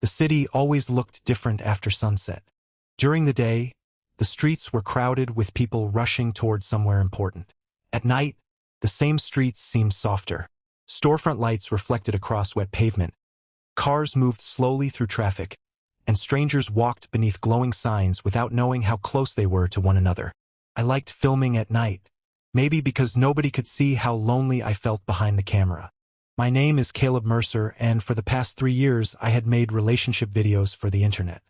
The city always looked different after sunset. During the day, the streets were crowded with people rushing toward somewhere important. At night, the same streets seemed softer. Storefront lights reflected across wet pavement. Cars moved slowly through traffic, and strangers walked beneath glowing signs without knowing how close they were to one another. I liked filming at night, maybe because nobody could see how lonely I felt behind the camera. My name is Caleb Mercer, and for the past 3 years I had made relationship videos for the internet.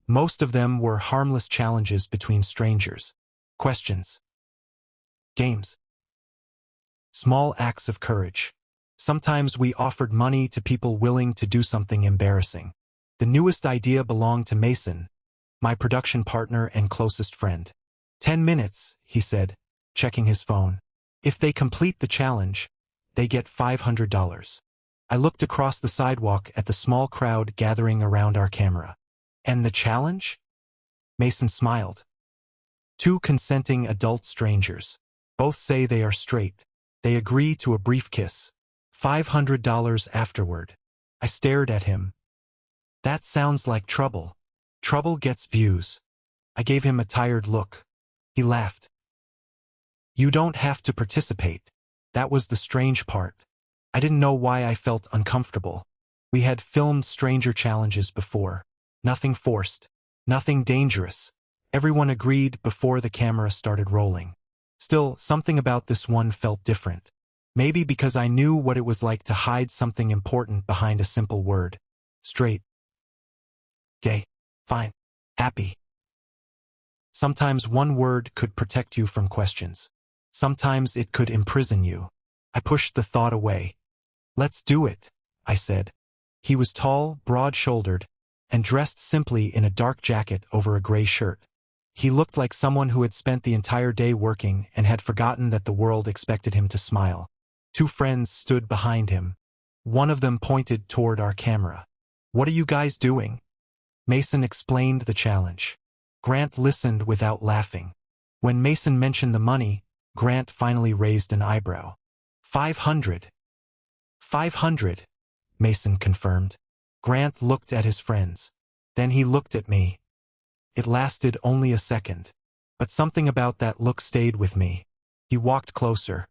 Most of them were harmless challenges between strangers. Questions. Games. Small acts of courage. Sometimes we offered money to people willing to do something embarrassing. The newest idea belonged to Mason, my production partner and closest friend. 10 minutes, he said, checking his phone. If they complete the challenge, they get $500. I looked across the sidewalk at the small crowd gathering around our camera. And the challenge? Mason smiled. 2 consenting adult strangers. Both say they are straight. They agree to a brief kiss. $500 afterward. I stared at him. That sounds like trouble. Trouble gets views. I gave him a tired look. He laughed. You don't have to participate. That was the strange part. I didn't know why I felt uncomfortable. We had filmed stranger challenges before. Nothing forced. Nothing dangerous. Everyone agreed before the camera started rolling. Still, something about this one felt different. Maybe because I knew what it was like to hide something important behind a simple word. Straight. Gay. Fine. Happy. Sometimes one word could protect you from questions. Sometimes it could imprison you. I pushed the thought away. Let's do it, I said. He was tall, broad-shouldered, and dressed simply in a dark jacket over a gray shirt. He looked like someone who had spent the entire day working and had forgotten that the world expected him to smile. 2 friends stood behind him. One of them pointed toward our camera. What are you guys doing? Mason explained the challenge. Grant listened without laughing. When Mason mentioned the money, Grant finally raised an eyebrow. 500. 500, Mason confirmed. Grant looked at his friends. Then he looked at me. It lasted only a second, but something about that look stayed with me. He walked closer.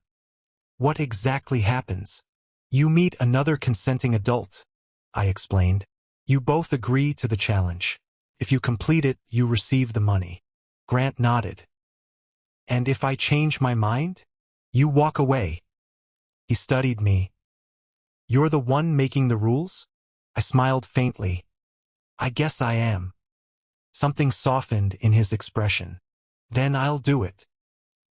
What exactly happens? You meet another consenting adult, I explained. You both agree to the challenge. If you complete it, you receive the money. Grant nodded. And if I change my mind? You walk away. He studied me. You're the one making the rules? I smiled faintly. I guess I am. Something softened in his expression. Then I'll do it.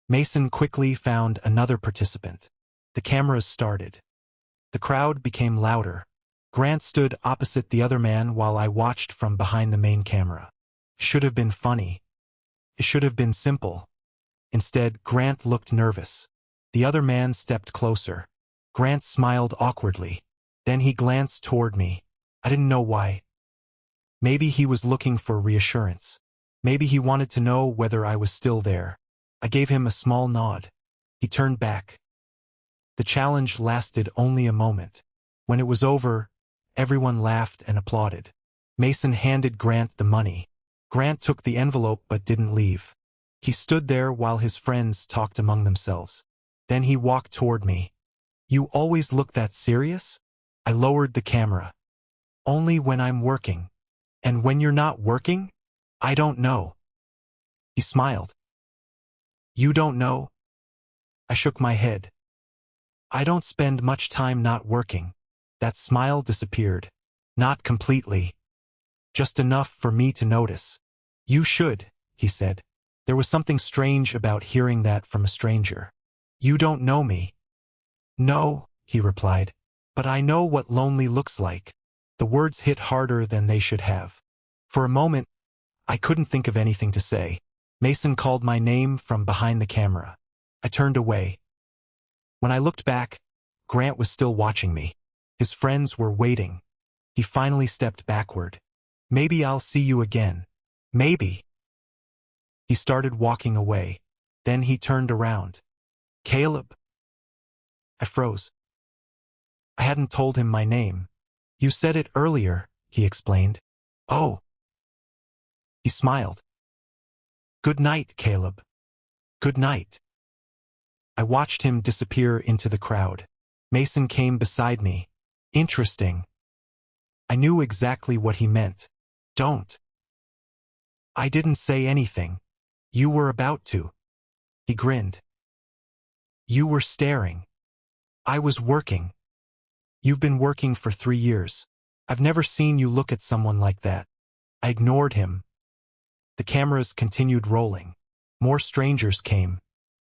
Mason quickly found another participant. The cameras started. The crowd became louder. Grant stood opposite the other man while I watched from behind the main camera. It should have been funny. It should have been simple. Instead, Grant looked nervous. The other man stepped closer. Grant smiled awkwardly. Then he glanced toward me. I didn't know why. Maybe he was looking for reassurance. Maybe he wanted to know whether I was still there. I gave him a small nod. He turned back. The challenge lasted only a moment. When it was over, everyone laughed and applauded. Mason handed Grant the money. Grant took the envelope but didn't leave. He stood there while his friends talked among themselves. Then he walked toward me. You always look that serious? I lowered the camera. Only when I'm working. And when you're not working? I don't know. He smiled. You don't know? I shook my head. I don't spend much time not working. That smile disappeared. Not completely. Just enough for me to notice. You should, he said. There was something strange about hearing that from a stranger. You don't know me. No, he replied. But I know what lonely looks like. The words hit harder than they should have. For a moment, I couldn't think of anything to say. Mason called my name from behind the camera. I turned away. When I looked back, Grant was still watching me. His friends were waiting. He finally stepped backward. Maybe I'll see you again. Maybe. He started walking away. Then he turned around. Caleb? I froze. I hadn't told him my name. You said it earlier, he explained. Oh. He smiled. Good night, Caleb. Good night. I watched him disappear into the crowd. Mason came beside me. Interesting. I knew exactly what he meant. Don't. I didn't say anything. You were about to. He grinned. You were staring. I was working. You've been working for 3 years. I've never seen you look at someone like that. I ignored him. The cameras continued rolling. More strangers came.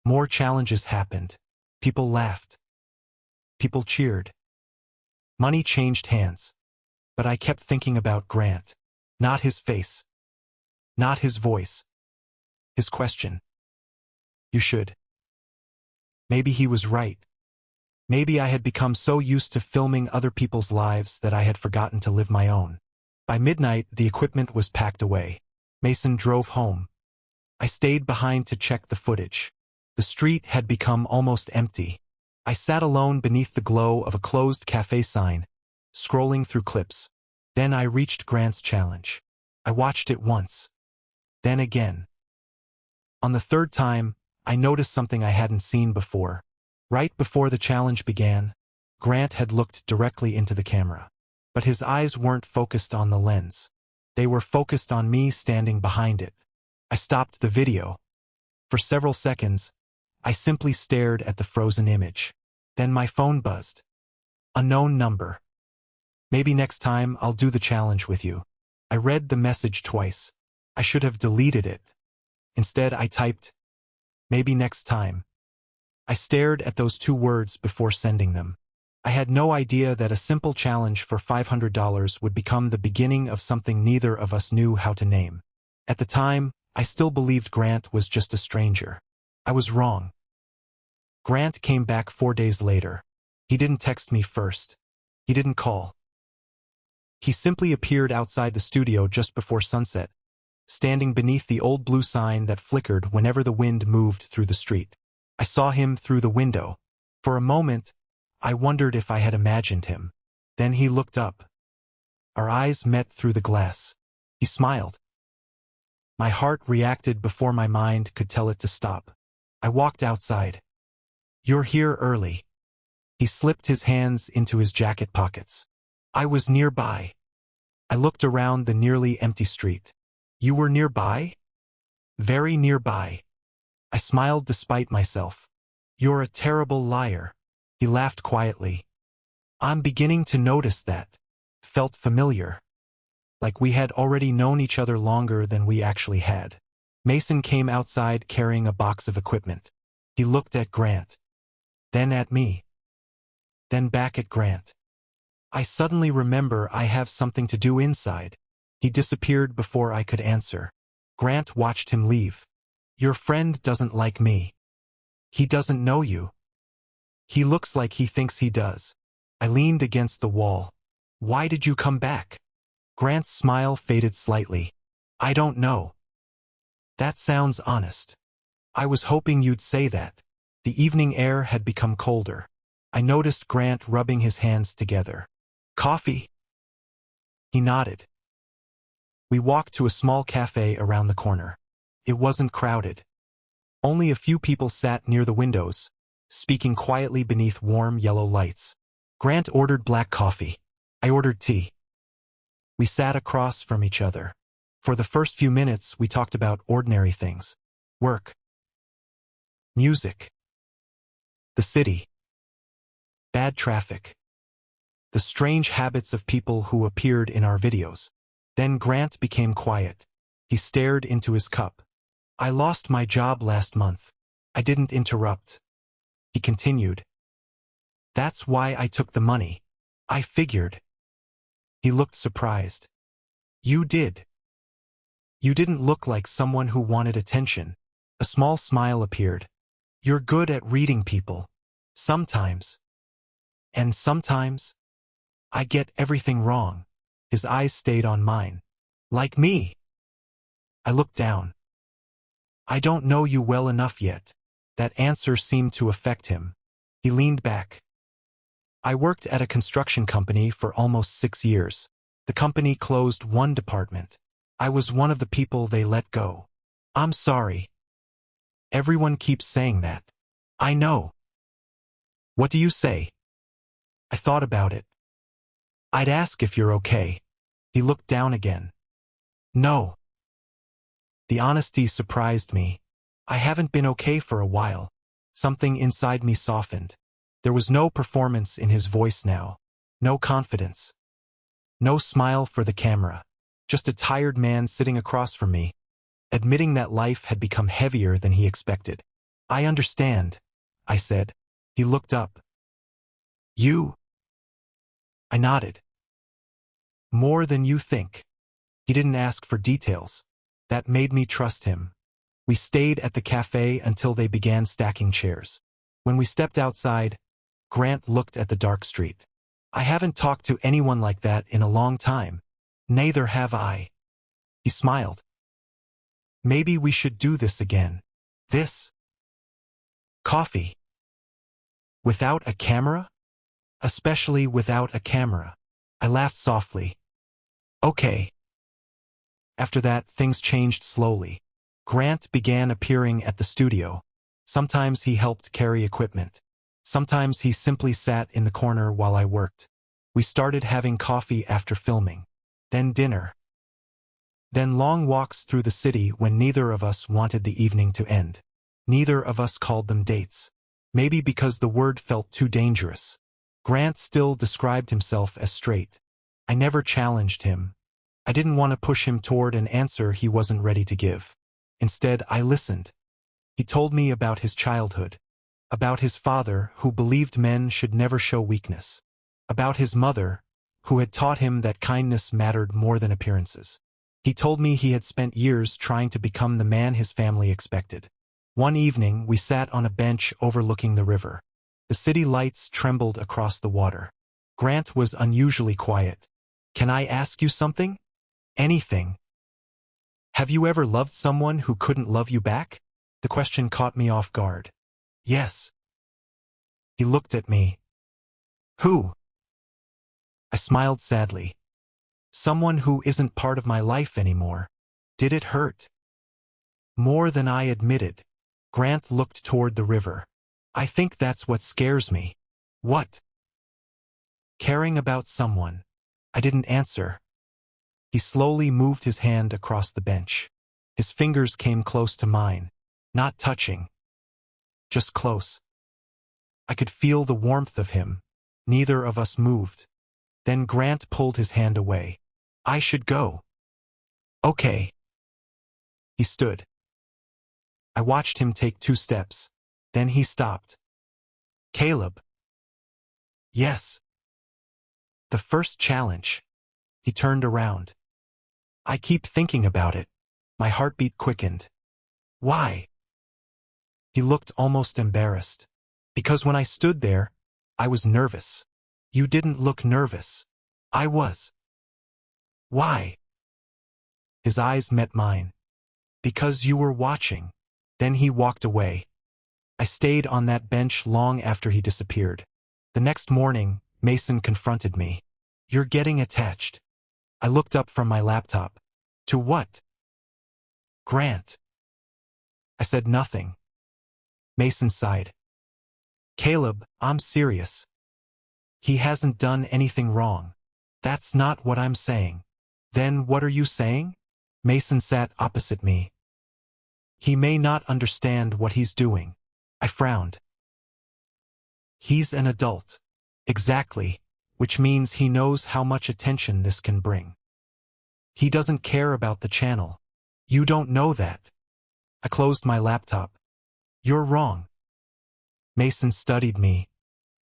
More challenges happened. People laughed. People cheered. Money changed hands. But I kept thinking about Grant. Not his face. Not his voice. His question. You should. Maybe he was right. Maybe I had become so used to filming other people's lives that I had forgotten to live my own. By midnight, the equipment was packed away. Mason drove home. I stayed behind to check the footage. The street had become almost empty. I sat alone beneath the glow of a closed cafe sign, scrolling through clips. Then I reached Grant's challenge. I watched it once. Then again. On the third time, I noticed something I hadn't seen before. Right before the challenge began, Grant had looked directly into the camera. But his eyes weren't focused on the lens. They were focused on me standing behind it. I stopped the video. For several seconds, I simply stared at the frozen image. Then my phone buzzed. Unknown number. Maybe next time I'll do the challenge with you. I read the message twice. I should have deleted it. Instead, I typed, maybe next time. I stared at those 2 words before sending them. I had no idea that a simple challenge for $500 would become the beginning of something neither of us knew how to name. At the time, I still believed Grant was just a stranger. I was wrong. Grant came back 4 days later. He didn't text me first. He didn't call. He simply appeared outside the studio just before sunset, standing beneath the old blue sign that flickered whenever the wind moved through the street. I saw him through the window. For a moment, I wondered if I had imagined him. Then he looked up. Our eyes met through the glass. He smiled. My heart reacted before my mind could tell it to stop. I walked outside. You're here early. He slipped his hands into his jacket pockets. I was nearby. I looked around the nearly empty street. You were nearby? Very nearby. I smiled despite myself. You're a terrible liar. He laughed quietly. I'm beginning to notice that. Felt familiar. Like we had already known each other longer than we actually had. Mason came outside carrying a box of equipment. He looked at Grant. Then at me. Then back at Grant. I suddenly remember I have something to do inside. He disappeared before I could answer. Grant watched him leave. Your friend doesn't like me. He doesn't know you. He looks like he thinks he does. I leaned against the wall. Why did you come back? Grant's smile faded slightly. I don't know. That sounds honest. I was hoping you'd say that. The evening air had become colder. I noticed Grant rubbing his hands together. Coffee? He nodded. We walked to a small cafe around the corner. It wasn't crowded. Only a few people sat near the windows, speaking quietly beneath warm yellow lights. Grant ordered black coffee. I ordered tea. We sat across from each other. For the first few minutes, we talked about ordinary things. Work. Music. The city. Bad traffic. The strange habits of people who appeared in our videos. Then Grant became quiet. He stared into his cup. I lost my job last month. I didn't interrupt. He continued. That's why I took the money. I figured. He looked surprised. You did. You didn't look like someone who wanted attention. A small smile appeared. You're good at reading people. Sometimes. And sometimes, I get everything wrong. His eyes stayed on mine. Like me. I looked down. I don't know you well enough yet. That answer seemed to affect him. He leaned back. I worked at a construction company for almost 6 years. The company closed one department. I was one of the people they let go. I'm sorry. Everyone keeps saying that. I know. What do you say? I thought about it. I'd ask if you're okay. He looked down again. No. The honesty surprised me. I haven't been okay for a while. Something inside me softened. There was no performance in his voice now. No confidence. No smile for the camera. Just a tired man sitting across from me, admitting that life had become heavier than he expected. I understand, I said. He looked up. You? I nodded. More than you think. He didn't ask for details. That made me trust him. We stayed at the cafe until they began stacking chairs. When we stepped outside, Grant looked at the dark street. I haven't talked to anyone like that in a long time. Neither have I. He smiled. Maybe we should do this again. This? Coffee. Without a camera? Especially without a camera. I laughed softly. Okay. After that, things changed slowly. Grant began appearing at the studio. Sometimes he helped carry equipment. Sometimes he simply sat in the corner while I worked. We started having coffee after filming. Then dinner. Then long walks through the city when neither of us wanted the evening to end. Neither of us called them dates. Maybe because the word felt too dangerous. Grant still described himself as straight. I never challenged him. I didn't want to push him toward an answer he wasn't ready to give. Instead, I listened. He told me about his childhood. About his father, who believed men should never show weakness. About his mother, who had taught him that kindness mattered more than appearances. He told me he had spent years trying to become the man his family expected. One evening, we sat on a bench overlooking the river. The city lights trembled across the water. Grant was unusually quiet. Can I ask you something? Anything. Have you ever loved someone who couldn't love you back? The question caught me off guard. Yes. He looked at me. Who? I smiled sadly. Someone who isn't part of my life anymore. Did it hurt? More than I admitted. Grant looked toward the river. I think that's what scares me. What? Caring about someone. I didn't answer. He slowly moved his hand across the bench. His fingers came close to mine. Not touching. Just close. I could feel the warmth of him. Neither of us moved. Then Grant pulled his hand away. I should go. Okay. He stood. I watched him take 2 steps. Then he stopped. Caleb. Yes. The first challenge. He turned around. I keep thinking about it. My heartbeat quickened. Why? He looked almost embarrassed. Because when I stood there, I was nervous. You didn't look nervous. I was. Why? His eyes met mine. Because you were watching. Then he walked away. I stayed on that bench long after he disappeared. The next morning, Mason confronted me. You're getting attached. I looked up from my laptop. To what? Grant. I said nothing. Mason sighed. Caleb, I'm serious. He hasn't done anything wrong. That's not what I'm saying. Then what are you saying? Mason sat opposite me. He may not understand what he's doing. I frowned. He's an adult. Exactly, which means he knows how much attention this can bring. He doesn't care about the channel. You don't know that. I closed my laptop. You're wrong. Mason studied me.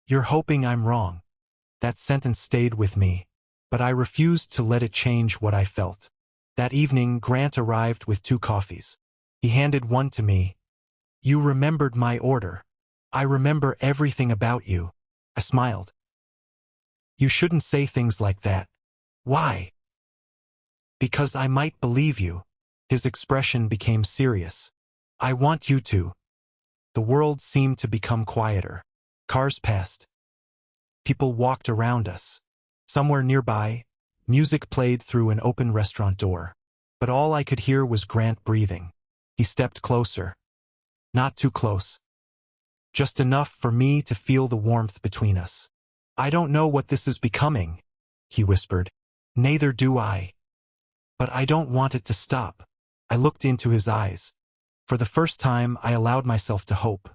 You're hoping I'm wrong. That sentence stayed with me, but I refused to let it change what I felt. That evening, Grant arrived with 2 coffees. He handed one to me. You remembered my order. I remember everything about you. I smiled. You shouldn't say things like that. Why? Because I might believe you. His expression became serious. I want you to. The world seemed to become quieter. Cars passed. People walked around us. Somewhere nearby, Music played through an open restaurant door. But all I could hear was Grant breathing. He stepped closer. Not too close. Just enough for me to feel the warmth between us. "I don't know what this is becoming," he whispered. "Neither do I. But I don't want it to stop." I looked into his eyes. For the first time, I allowed myself to hope.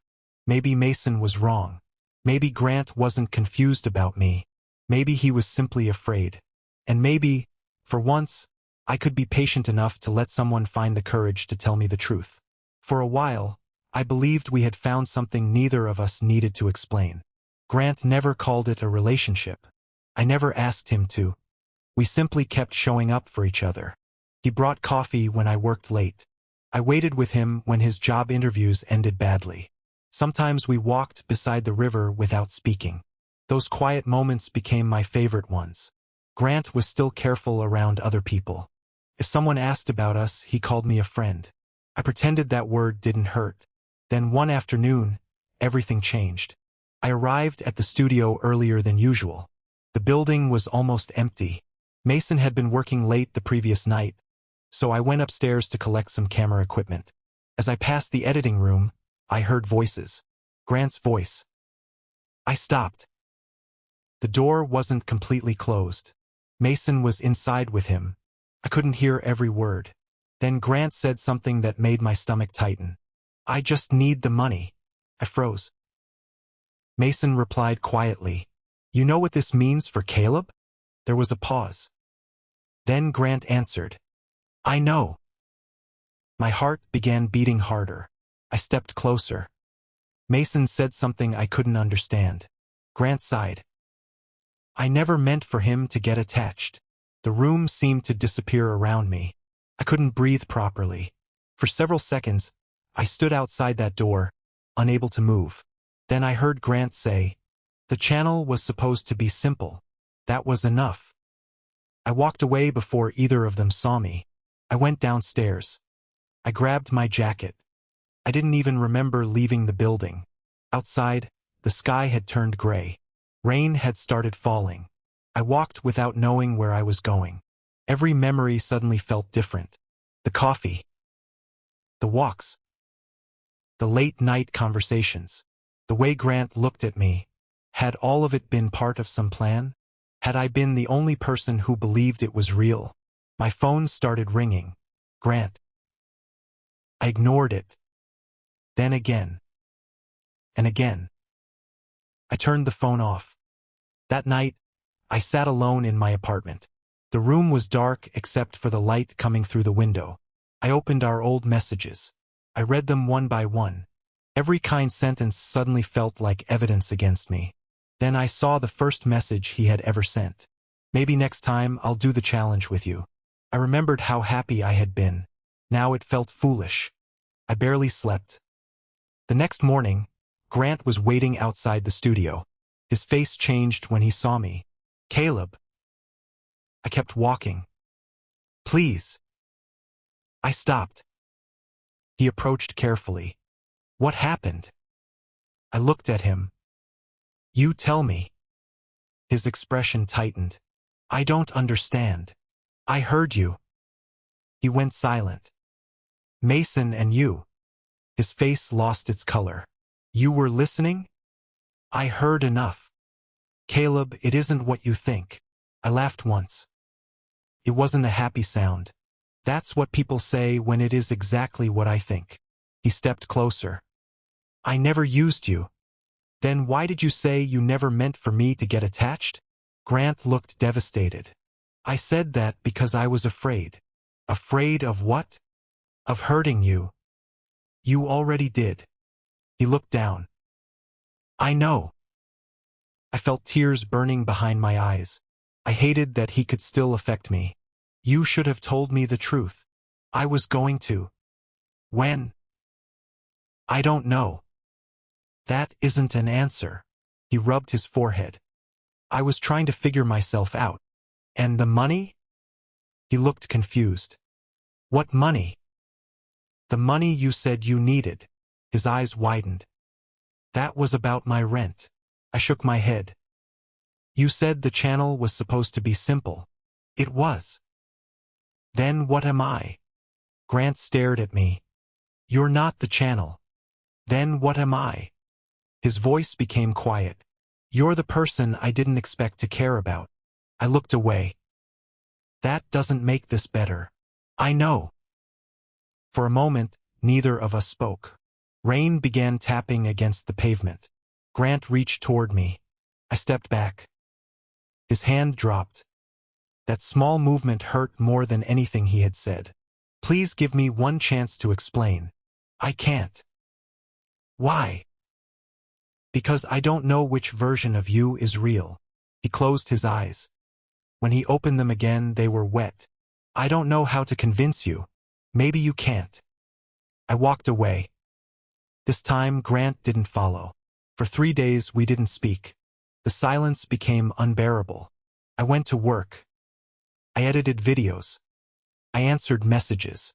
Maybe Mason was wrong. Maybe Grant wasn't confused about me. Maybe he was simply afraid. And maybe, for once, I could be patient enough to let someone find the courage to tell me the truth. For a while, I believed we had found something neither of us needed to explain. Grant never called it a relationship. I never asked him to. We simply kept showing up for each other. He brought coffee when I worked late. I waited with him when his job interviews ended badly. Sometimes we walked beside the river without speaking. Those quiet moments became my favorite ones. Grant was still careful around other people. If someone asked about us, he called me a friend. I pretended that word didn't hurt. Then one afternoon, everything changed. I arrived at the studio earlier than usual. The building was almost empty. Mason had been working late the previous night, so I went upstairs to collect some camera equipment. As I passed the editing room, I heard voices. Grant's voice. I stopped. The door wasn't completely closed. Mason was inside with him. I couldn't hear every word. Then Grant said something that made my stomach tighten. "I just need the money." I froze. Mason replied quietly, "You know what this means for Caleb?" There was a pause. Then Grant answered, "I know." My heart began beating harder. I stepped closer. Mason said something I couldn't understand. Grant sighed. "I never meant for him to get attached." The room seemed to disappear around me. I couldn't breathe properly. For several seconds, I stood outside that door, unable to move. Then I heard Grant say, "The channel was supposed to be simple. That was enough." I walked away before either of them saw me. I went downstairs. I grabbed my jacket. I didn't even remember leaving the building. Outside, the sky had turned gray. Rain had started falling. I walked without knowing where I was going. Every memory suddenly felt different. The coffee. The walks. The late-night conversations. The way Grant looked at me. Had all of it been part of some plan? Had I been the only person who believed it was real? My phone started ringing. Grant. I ignored it. Then again. And again. I turned the phone off. That night, I sat alone in my apartment. The room was dark except for the light coming through the window. I opened our old messages. I read them one by one. Every kind sentence suddenly felt like evidence against me. Then I saw the first message he had ever sent. "Maybe next time I'll do the challenge with you." I remembered how happy I had been. Now it felt foolish. I barely slept. The next morning, Grant was waiting outside the studio. His face changed when he saw me. "Caleb." I kept walking. "Please." I stopped. He approached carefully. "What happened?" I looked at him. "You tell me." His expression tightened. "I don't understand." "I heard you." He went silent. "Mason and you." His face lost its color. "You were listening?" "I heard enough." "Caleb, it isn't what you think." I laughed once. It wasn't a happy sound. That's what people say when it is exactly what I think. He stepped closer. "I never used you." "Then why did you say you never meant for me to get attached?" Grant looked devastated. "I said that because I was afraid." "Afraid of what?" "Of hurting you." "You already did." He looked down. "I know." I felt tears burning behind my eyes. I hated that he could still affect me. "You should have told me the truth." "I was going to." "When?" "I don't know." "That isn't an answer." He rubbed his forehead. "I was trying to figure myself out." "And the money?" He looked confused. "What money?" "The money you said you needed." His eyes widened. "That was about my rent." I shook my head. "You said the channel was supposed to be simple." It was. Then what am I? Grant stared at me. You're not the channel. Then what am I? His voice became quiet. You're the person I didn't expect to care about. I looked away. That doesn't make this better. I know. For a moment, neither of us spoke. Rain began tapping against the pavement. Grant reached toward me. I stepped back. His hand dropped. That small movement hurt more than anything he had said. Please give me one chance to explain. I can't. Why? Because I don't know which version of you is real. He closed his eyes. When he opened them again, they were wet. I don't know how to convince you. Maybe you can't. I walked away. This time, Grant didn't follow. For 3 days, we didn't speak. The silence became unbearable. I went to work. I edited videos. I answered messages.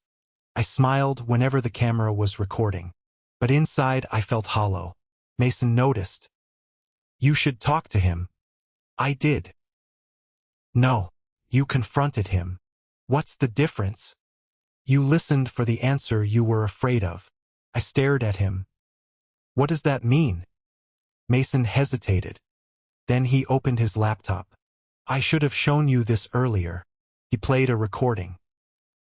I smiled whenever the camera was recording. But inside, I felt hollow. Mason noticed. You should talk to him. I did. No. You confronted him. What's the difference? You listened for the answer you were afraid of. I stared at him. What does that mean? Mason hesitated. Then he opened his laptop. I should have shown you this earlier. He played a recording.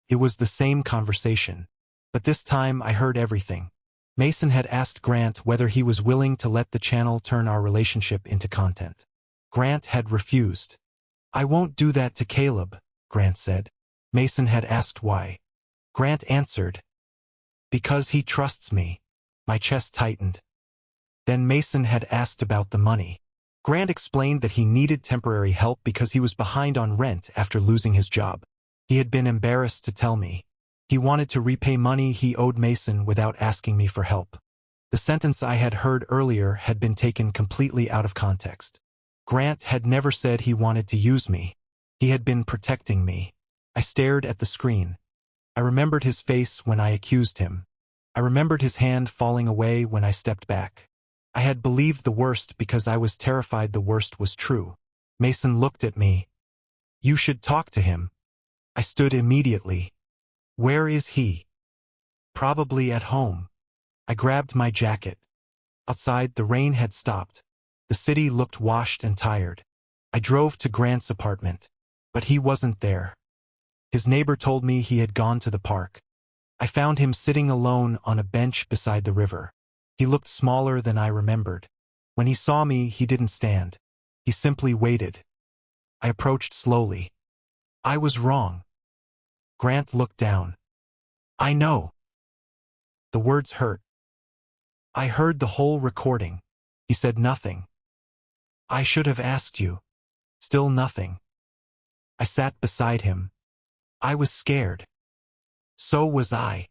It was the same conversation. But this time I heard everything. Mason had asked Grant whether he was willing to let the channel turn our relationship into content. Grant had refused. I won't do that to Caleb, Grant said. Mason had asked why. Grant answered, because he trusts me. My chest tightened. Then Mason had asked about the money. Grant explained that he needed temporary help because he was behind on rent after losing his job. He had been embarrassed to tell me. He wanted to repay money he owed Mason without asking me for help. The sentence I had heard earlier had been taken completely out of context. Grant had never said he wanted to use me. He had been protecting me. I stared at the screen. I remembered his face when I accused him. I remembered his hand falling away when I stepped back. I had believed the worst because I was terrified the worst was true. Mason looked at me. You should talk to him. I stood immediately. Where is he? Probably at home. I grabbed my jacket. Outside, the rain had stopped. The city looked washed and tired. I drove to Grant's apartment. But he wasn't there. His neighbor told me he had gone to the park. I found him sitting alone on a bench beside the river. He looked smaller than I remembered. When he saw me, he didn't stand. He simply waited. I approached slowly. I was wrong. Grant looked down. I know. The words hurt. I heard the whole recording. He said nothing. I should have asked you. Still nothing. I sat beside him. I was scared. So was I.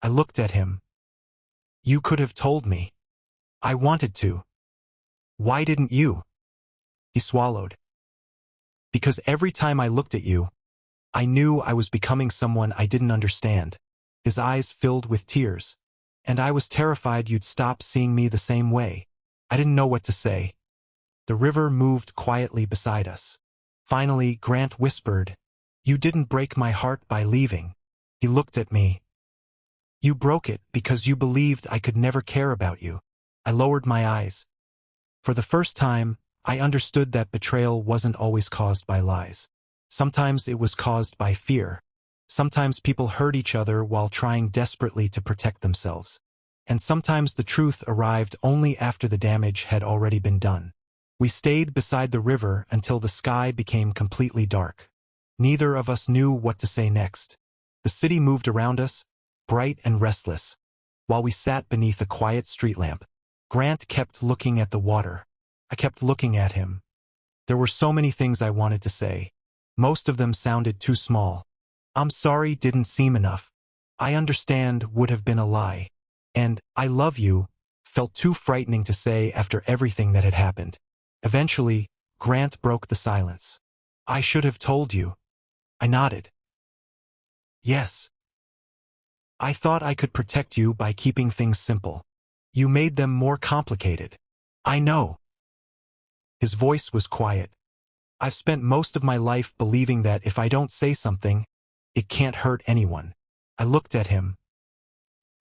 I looked at him. You could have told me. I wanted to. Why didn't you? He swallowed. Because every time I looked at you, I knew I was becoming someone I didn't understand. His eyes filled with tears. And I was terrified you'd stop seeing me the same way. I didn't know what to say. The river moved quietly beside us. Finally, Grant whispered, You didn't break my heart by leaving. He looked at me. You broke it because you believed I could never care about you. I lowered my eyes. For the first time, I understood that betrayal wasn't always caused by lies. Sometimes it was caused by fear. Sometimes people hurt each other while trying desperately to protect themselves. And sometimes the truth arrived only after the damage had already been done. We stayed beside the river until the sky became completely dark. Neither of us knew what to say next. The city moved around us, bright and restless. While we sat beneath a quiet street lamp, Grant kept looking at the water. I kept looking at him. There were so many things I wanted to say. Most of them sounded too small. I'm sorry didn't seem enough. I understand would have been a lie. And I love you felt too frightening to say after everything that had happened. Eventually, Grant broke the silence. I should have told you. I nodded. Yes. I thought I could protect you by keeping things simple. You made them more complicated. I know. His voice was quiet. I've spent most of my life believing that if I don't say something, it can't hurt anyone. I looked at him.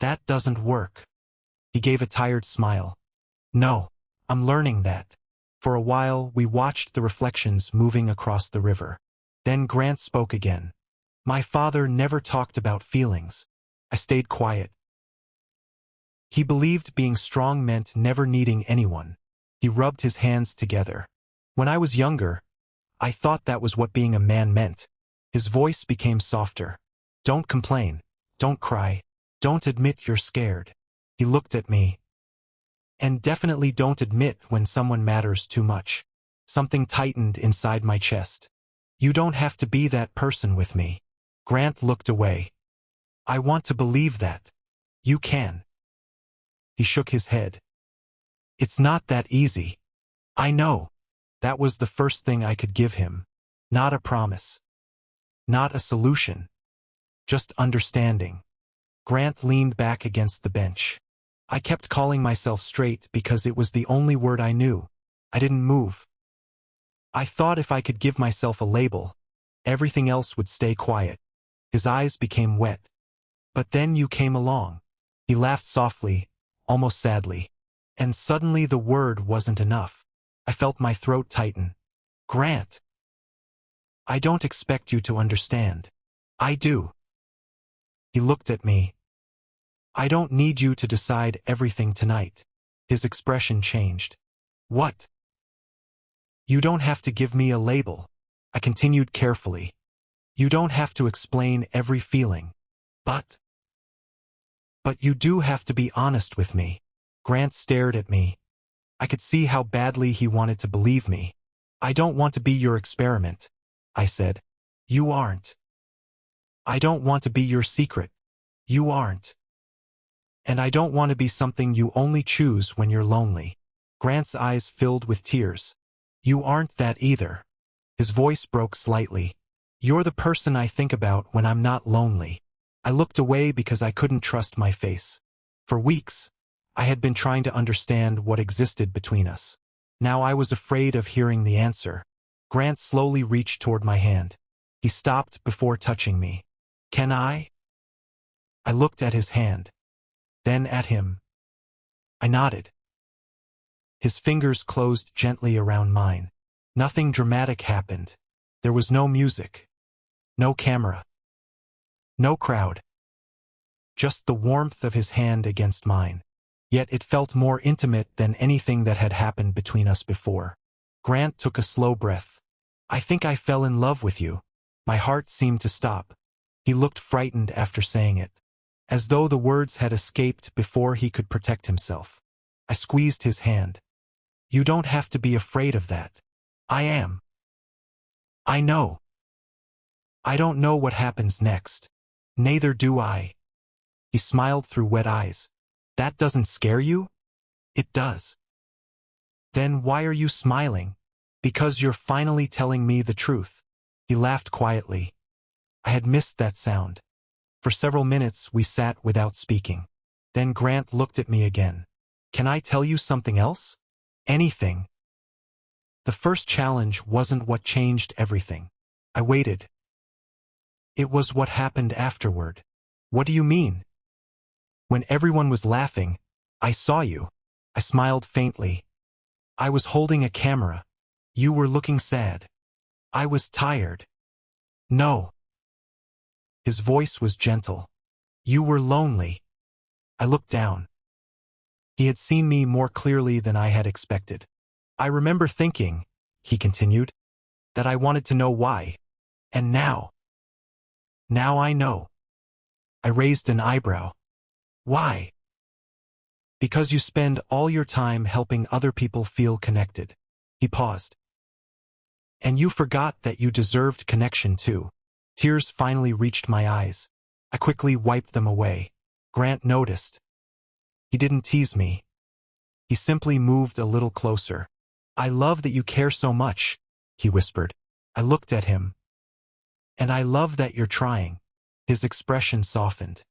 That doesn't work. He gave a tired smile. No, I'm learning that. For a while, we watched the reflections moving across the river. Then Grant spoke again. My father never talked about feelings. I stayed quiet. He believed being strong meant never needing anyone. He rubbed his hands together. When I was younger, I thought that was what being a man meant. His voice became softer. Don't complain. Don't cry. Don't admit you're scared. He looked at me. And definitely don't admit when someone matters too much. Something tightened inside my chest. You don't have to be that person with me. Grant looked away. I want to believe that. You can. He shook his head. It's not that easy. I know. That was the first thing I could give him. Not a promise. Not a solution. Just understanding. Grant leaned back against the bench. I kept calling myself straight because it was the only word I knew. I didn't move. I thought if I could give myself a label, everything else would stay quiet. His eyes became wet. But then you came along. He laughed softly, almost sadly. And suddenly the word wasn't enough. I felt my throat tighten. Grant. I don't expect you to understand. I do. He looked at me. I don't need you to decide everything tonight. His expression changed. What? You don't have to give me a label. I continued carefully. You don't have to explain every feeling. But you do have to be honest with me. Grant stared at me. I could see how badly he wanted to believe me. I don't want to be your experiment, I said. You aren't. I don't want to be your secret. You aren't. And I don't want to be something you only choose when you're lonely. Grant's eyes filled with tears. You aren't that either. His voice broke slightly. You're the person I think about when I'm not lonely. I looked away because I couldn't trust my face. For weeks, I had been trying to understand what existed between us. Now I was afraid of hearing the answer. Grant slowly reached toward my hand. He stopped before touching me. Can I? I looked at his hand. Then at him. I nodded. His fingers closed gently around mine. Nothing dramatic happened. There was no music. No camera. No crowd. Just the warmth of his hand against mine. Yet it felt more intimate than anything that had happened between us before. Grant took a slow breath. I think I fell in love with you. My heart seemed to stop. He looked frightened after saying it, as though the words had escaped before he could protect himself. I squeezed his hand. You don't have to be afraid of that. I am. I know. I don't know what happens next. Neither do I. He smiled through wet eyes. That doesn't scare you? It does. Then why are you smiling? Because you're finally telling me the truth. He laughed quietly. I had missed that sound. For several minutes we sat without speaking. Then Grant looked at me again. Can I tell you something else? Anything. The first challenge wasn't what changed everything. I waited. It was what happened afterward. What do you mean? When everyone was laughing, I saw you. I smiled faintly. I was holding a camera. You were looking sad. I was tired. No. His voice was gentle. You were lonely. I looked down. He had seen me more clearly than I had expected. I remember thinking, he continued, that I wanted to know why. And now I know. I raised an eyebrow. Why? Because you spend all your time helping other people feel connected. He paused. And you forgot that you deserved connection too. Tears finally reached my eyes. I quickly wiped them away. Grant noticed. He didn't tease me. He simply moved a little closer. I love that you care so much, he whispered. I looked at him. And I love that you're trying. His expression softened.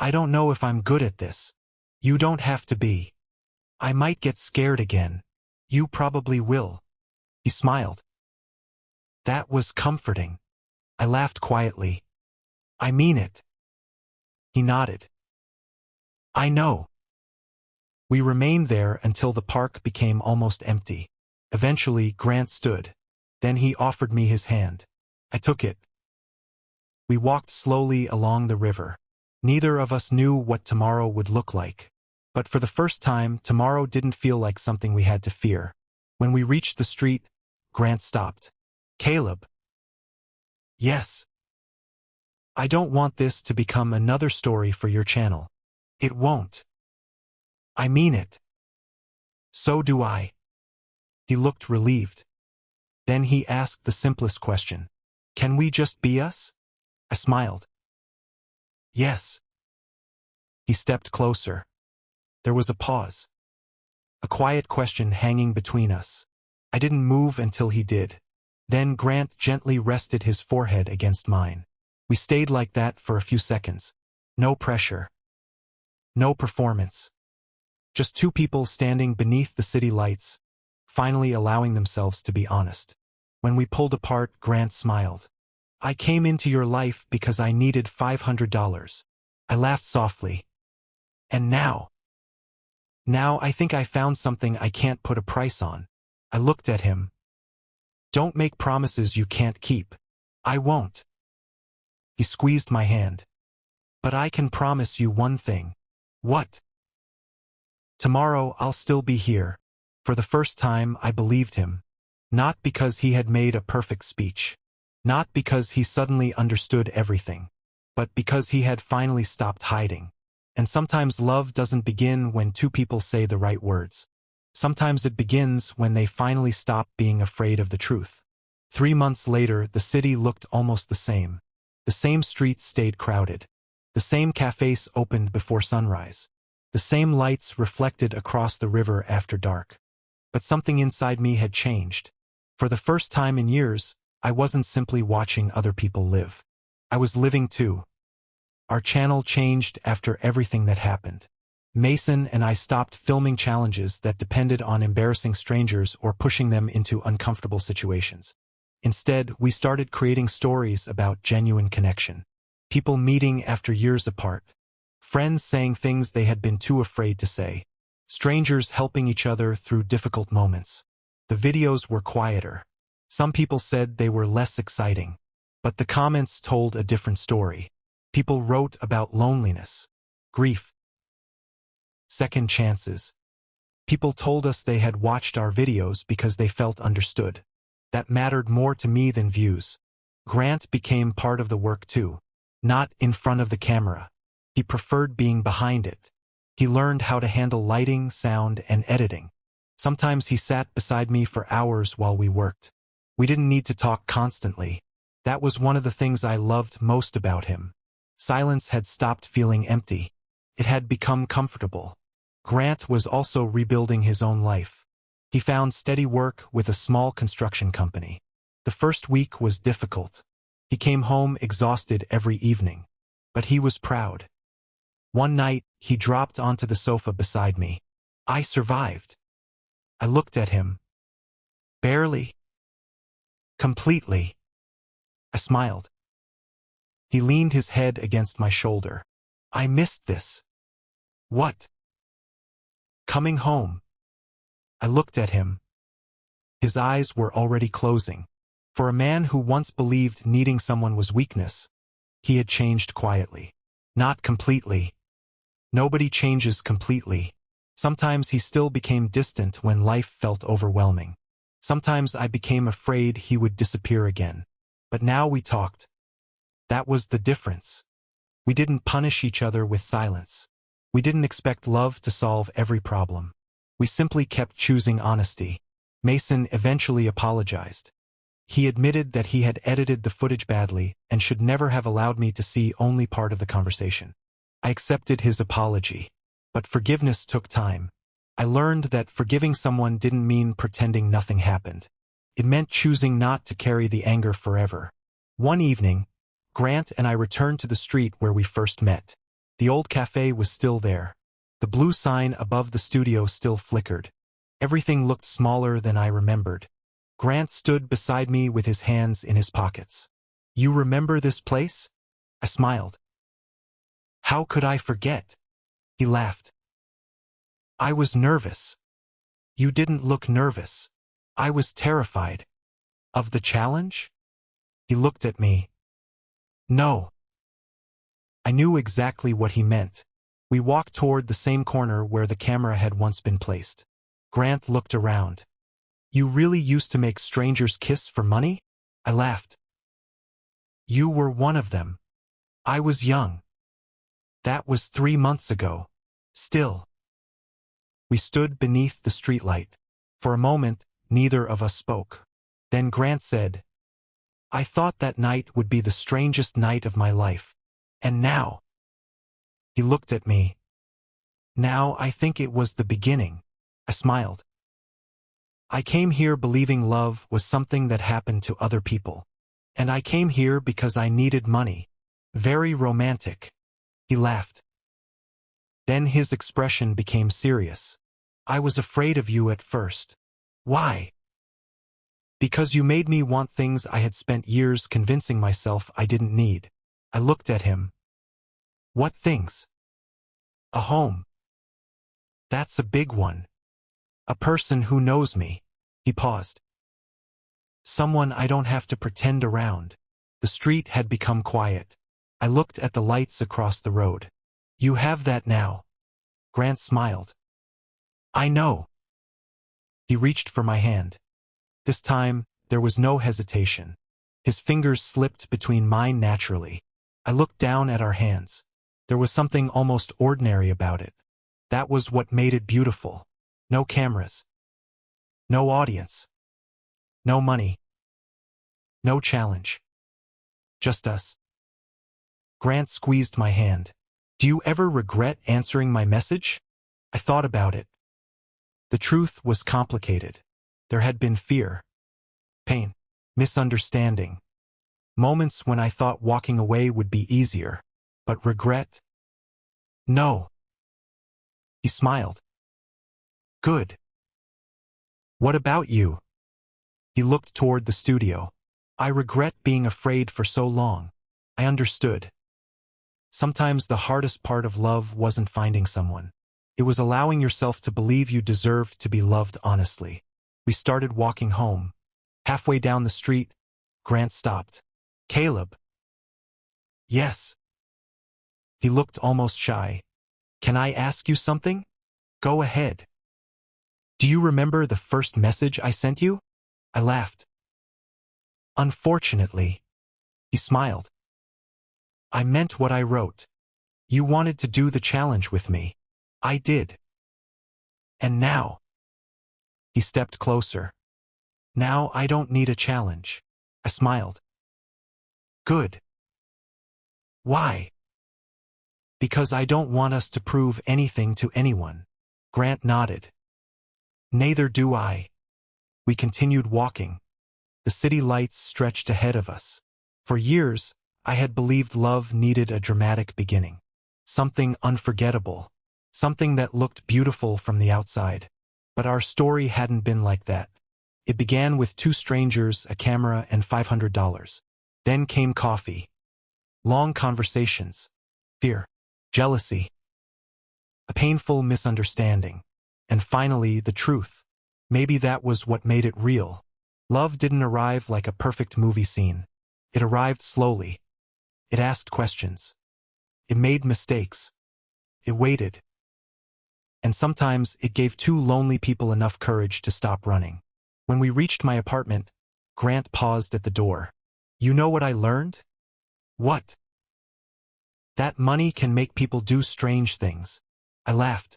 I don't know if I'm good at this. You don't have to be. I might get scared again. You probably will. He smiled. That was comforting. I laughed quietly. I mean it. He nodded. I know. We remained there until the park became almost empty. Eventually, Grant stood. Then he offered me his hand. I took it. We walked slowly along the river. Neither of us knew what tomorrow would look like. But for the first time, tomorrow didn't feel like something we had to fear. When we reached the street, Grant stopped. Caleb. Yes. I don't want this to become another story for your channel. It won't. I mean it. So do I. He looked relieved. Then he asked the simplest question. Can we just be us? I smiled. Yes. He stepped closer. There was a pause. A quiet question hanging between us. I didn't move until he did. Then Grant gently rested his forehead against mine. We stayed like that for a few seconds. No pressure. No performance. Just two people standing beneath the city lights, finally allowing themselves to be honest. When we pulled apart, Grant smiled. I came into your life because I needed $500. I laughed softly. And now I think I found something I can't put a price on. I looked at him. Don't make promises you can't keep. I won't. He squeezed my hand. But I can promise you one thing. What? Tomorrow I'll still be here. For the first time I believed him. Not because he had made a perfect speech. Not because he suddenly understood everything. But because he had finally stopped hiding. And sometimes love doesn't begin when two people say the right words. Sometimes it begins when they finally stop being afraid of the truth. 3 months later, the city looked almost the same. The same streets stayed crowded. The same cafes opened before sunrise. The same lights reflected across the river after dark. But something inside me had changed. For the first time in years, I wasn't simply watching other people live. I was living too. Our channel changed after everything that happened. Mason and I stopped filming challenges that depended on embarrassing strangers or pushing them into uncomfortable situations. Instead, we started creating stories about genuine connection. People meeting after years apart. Friends saying things they had been too afraid to say. Strangers helping each other through difficult moments. The videos were quieter. Some people said they were less exciting. But the comments told a different story. People wrote about loneliness, grief, second chances. People told us they had watched our videos because they felt understood. That mattered more to me than views. Grant became part of the work too. Not in front of the camera. He preferred being behind it. He learned how to handle lighting, sound, and editing. Sometimes he sat beside me for hours while we worked. We didn't need to talk constantly. That was one of the things I loved most about him. Silence had stopped feeling empty. It had become comfortable. Grant was also rebuilding his own life. He found steady work with a small construction company. The first week was difficult. He came home exhausted every evening. But he was proud. One night, he dropped onto the sofa beside me. I survived. I looked at him. Barely. Completely. I smiled. He leaned his head against my shoulder. I missed this. What? Coming home. I looked at him. His eyes were already closing. For a man who once believed needing someone was weakness, he had changed quietly. Not completely. Nobody changes completely. Sometimes he still became distant when life felt overwhelming. Sometimes I became afraid he would disappear again. But now we talked. That was the difference. We didn't punish each other with silence. We didn't expect love to solve every problem. We simply kept choosing honesty. Mason eventually apologized. He admitted that he had edited the footage badly and should never have allowed me to see only part of the conversation. I accepted his apology. But forgiveness took time. I learned that forgiving someone didn't mean pretending nothing happened. It meant choosing not to carry the anger forever. One evening, Grant and I returned to the street where we first met. The old cafe was still there. The blue sign above the studio still flickered. Everything looked smaller than I remembered. Grant stood beside me with his hands in his pockets. You remember this place? I smiled. How could I forget? He laughed. I was nervous. You didn't look nervous. I was terrified. Of the challenge? He looked at me. No. I knew exactly what he meant. We walked toward the same corner where the camera had once been placed. Grant looked around. You really used to make strangers kiss for money? I laughed. You were one of them. I was young. That was 3 months ago. Still. We stood beneath the streetlight. For a moment, neither of us spoke. Then Grant said, I thought that night would be the strangest night of my life. And now. He looked at me. Now I think it was the beginning. I smiled. I came here believing love was something that happened to other people. And I came here because I needed money. Very romantic. He laughed. Then his expression became serious. I was afraid of you at first. Why? Because you made me want things I had spent years convincing myself I didn't need. I looked at him. What things? A home. That's a big one. A person who knows me. He paused. Someone I don't have to pretend around. The street had become quiet. I looked at the lights across the road. You have that now. Grant smiled. I know. He reached for my hand. This time, there was no hesitation. His fingers slipped between mine naturally. I looked down at our hands. There was something almost ordinary about it. That was what made it beautiful. No cameras. No audience. No money. No challenge. Just us. Grant squeezed my hand. Do you ever regret answering my message? I thought about it. The truth was complicated. There had been fear, pain, misunderstanding, moments when I thought walking away would be easier, but regret? No. He smiled. Good. What about you? He looked toward the studio. I regret being afraid for so long. I understood. Sometimes the hardest part of love wasn't finding someone. It was allowing yourself to believe you deserved to be loved honestly. We started walking home. Halfway down the street, Grant stopped. Caleb. Yes. He looked almost shy. Can I ask you something? Go ahead. Do you remember the first message I sent you? I laughed. Unfortunately. He smiled. I meant what I wrote. You wanted to do the challenge with me. I did. And now. He stepped closer. Now I don't need a challenge. I smiled. Good. Why? Because I don't want us to prove anything to anyone. Grant nodded. Neither do I. We continued walking. The city lights stretched ahead of us. For years, I had believed love needed a dramatic beginning. Something unforgettable. Something that looked beautiful from the outside. But our story hadn't been like that. It began with 2 strangers, a camera, and $500. Then came coffee. Long conversations. Fear. Jealousy. A painful misunderstanding. And finally, the truth. Maybe that was what made it real. Love didn't arrive like a perfect movie scene. It arrived slowly. It asked questions. It made mistakes. It waited. And sometimes it gave 2 lonely people enough courage to stop running. When we reached my apartment, Grant paused at the door. You know what I learned? What? That money can make people do strange things. I laughed.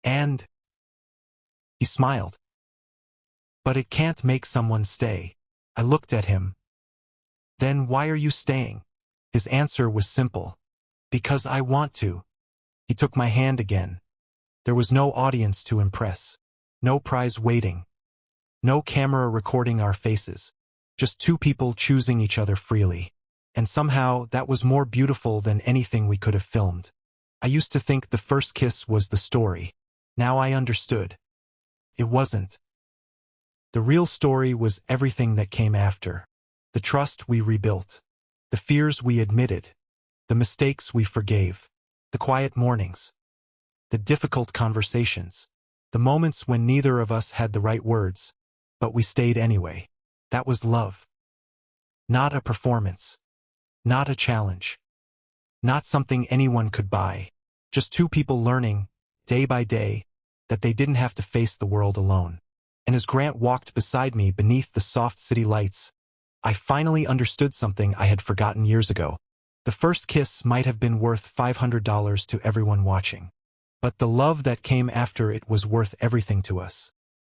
And? He smiled. But it can't make someone stay. I looked at him. Then why are you staying? His answer was simple. Because I want to. He took my hand again. There was no audience to impress. No prize waiting. No camera recording our faces. Just 2 people choosing each other freely. And somehow that was more beautiful than anything we could have filmed. I used to think the first kiss was the story. Now I understood. It wasn't. The real story was everything that came after. The trust we rebuilt. The fears we admitted. The mistakes we forgave. The quiet mornings. The difficult conversations. The moments when neither of us had the right words, but we stayed anyway. That was love. Not a performance. Not a challenge. Not something anyone could buy. Just two people learning, day by day, that they didn't have to face the world alone. And as Grant walked beside me beneath the soft city lights, I finally understood something I had forgotten years ago. The first kiss might have been worth $500 to everyone watching. But the love that came after it was worth everything to us.